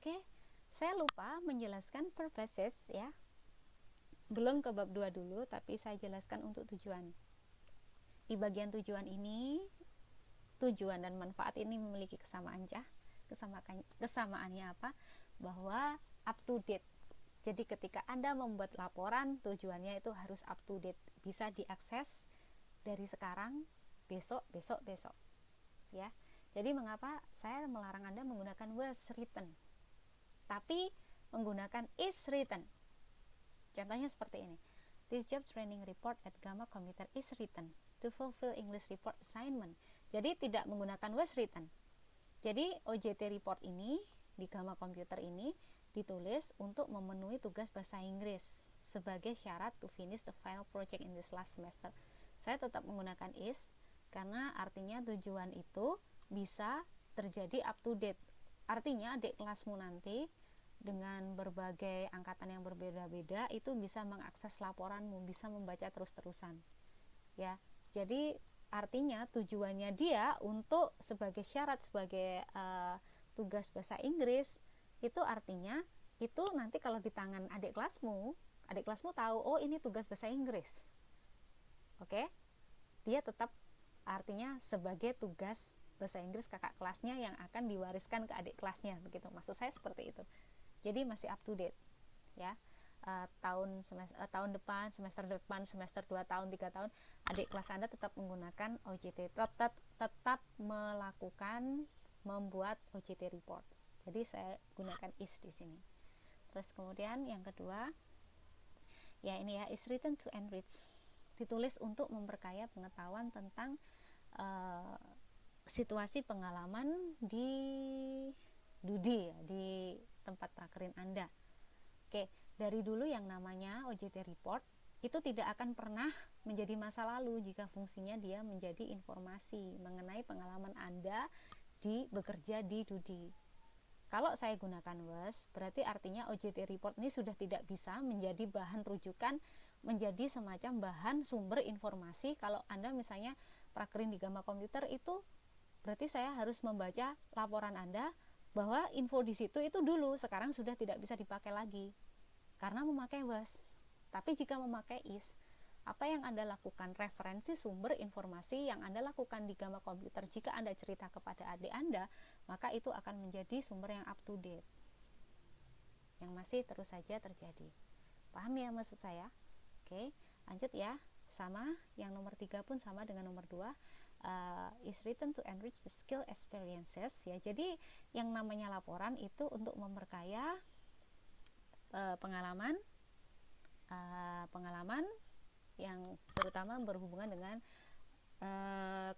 Oke, saya lupa menjelaskan purposes ya. Belum ke bab 2 dulu, tapi saya jelaskan untuk tujuan. Di bagian tujuan ini, tujuan dan manfaat ini memiliki kesamaan ya. Kesamaannya apa? Bahwa up to date. Jadi ketika Anda membuat laporan, tujuannya itu harus up to date, bisa diakses dari sekarang, besok. Ya. Jadi mengapa saya melarang Anda menggunakan was written, tapi menggunakan is written? Contohnya seperti ini. This job training report at Gamma Computer is written to fulfill English report assignment. Jadi tidak menggunakan was written. Jadi OJT report ini di Gamma Computer ini ditulis untuk memenuhi tugas bahasa Inggris sebagai syarat to finish the final project in this last semester. Saya tetap menggunakan is karena artinya tujuan itu bisa terjadi up to date. Artinya adik kelasmu nanti dengan berbagai angkatan yang berbeda-beda itu bisa mengakses laporanmu, bisa membaca terus-terusan. Ya. Jadi artinya tujuannya dia untuk sebagai syarat sebagai tugas bahasa Inggris, itu artinya itu nanti kalau di tangan adik kelasmu tahu, oh ini tugas bahasa Inggris. Oke? Dia tetap artinya sebagai tugas bahasa Inggris kakak kelasnya yang akan diwariskan ke adik kelasnya, begitu. Maksud saya seperti itu. Jadi masih up to date ya. Tahun depan, semester 2 tahun, 3 tahun, adik kelas Anda tetap menggunakan OJT, tetap melakukan membuat OJT report. Jadi saya gunakan is di sini. Terus kemudian yang kedua, ya ini ya, is written to enrich. Ditulis untuk memperkaya pengetahuan tentang situasi pengalaman di Dudi ya, di tempat prakerin Anda. Oke, dari dulu yang namanya OJT report itu tidak akan pernah menjadi masa lalu jika fungsinya dia menjadi informasi mengenai pengalaman Anda bekerja di Dudi. Kalau saya gunakan was, berarti artinya OJT report ini sudah tidak bisa menjadi bahan rujukan, menjadi semacam bahan sumber informasi. Kalau Anda misalnya prakerin di Gamma Komputer, itu berarti saya harus membaca laporan Anda bahwa info di situ itu dulu, sekarang sudah tidak bisa dipakai lagi karena memakai was. Tapi jika memakai is, apa yang Anda lakukan, referensi sumber informasi yang Anda lakukan di Gamma Komputer, jika Anda cerita kepada adik Anda, maka itu akan menjadi sumber yang up to date, yang masih terus saja terjadi. Paham ya maksud saya? Oke, lanjut ya. Sama, yang nomor 3 pun sama dengan nomor 2. Is written to enrich the skill experiences ya. Jadi yang namanya laporan itu untuk memperkaya pengalaman yang terutama berhubungan dengan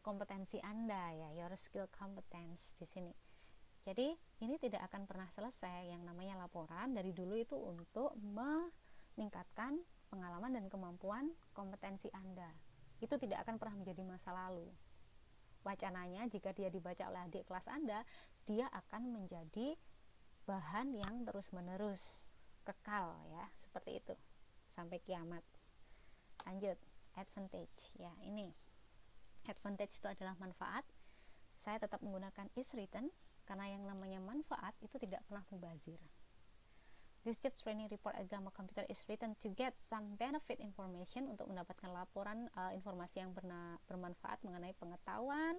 kompetensi Anda ya, your skill competence di sini. Jadi ini tidak akan pernah selesai. Yang namanya laporan dari dulu itu untuk meningkatkan pengalaman dan kemampuan kompetensi Anda. Itu tidak akan pernah menjadi masa lalu. Wacananya jika dia dibaca oleh adik kelas Anda, dia akan menjadi bahan yang terus-menerus kekal ya, seperti itu sampai kiamat. Lanjut, advantage ya. Ini advantage itu adalah manfaat. Saya tetap menggunakan is written karena yang namanya manfaat itu tidak pernah mubazir. This job training report at Gamma Computer is written to get some benefit information, untuk mendapatkan laporan informasi yang bermanfaat mengenai pengetahuan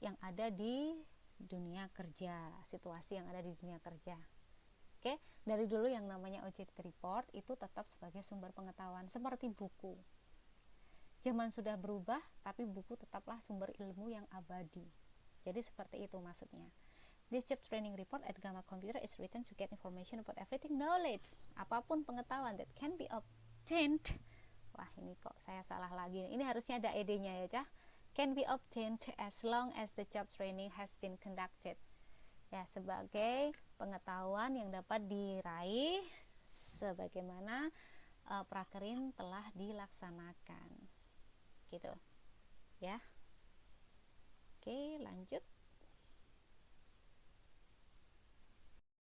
yang ada di dunia kerja, situasi yang ada di dunia kerja. Oke, dari dulu yang namanya OJT report itu tetap sebagai sumber pengetahuan seperti buku. Zaman sudah berubah, tapi buku tetaplah sumber ilmu yang abadi. Jadi seperti itu maksudnya. This job training report at Gamma Computer is written to get information about everything knowledge, apapun pengetahuan that can be obtained. Wah, ini kok saya salah lagi. Ini harusnya ada ed-nya ya, Cah. Can be obtained as long as the job training has been conducted. Ya, sebagai pengetahuan yang dapat diraih sebagaimana prakerin telah dilaksanakan. Gitu. Ya. Oke, lanjut.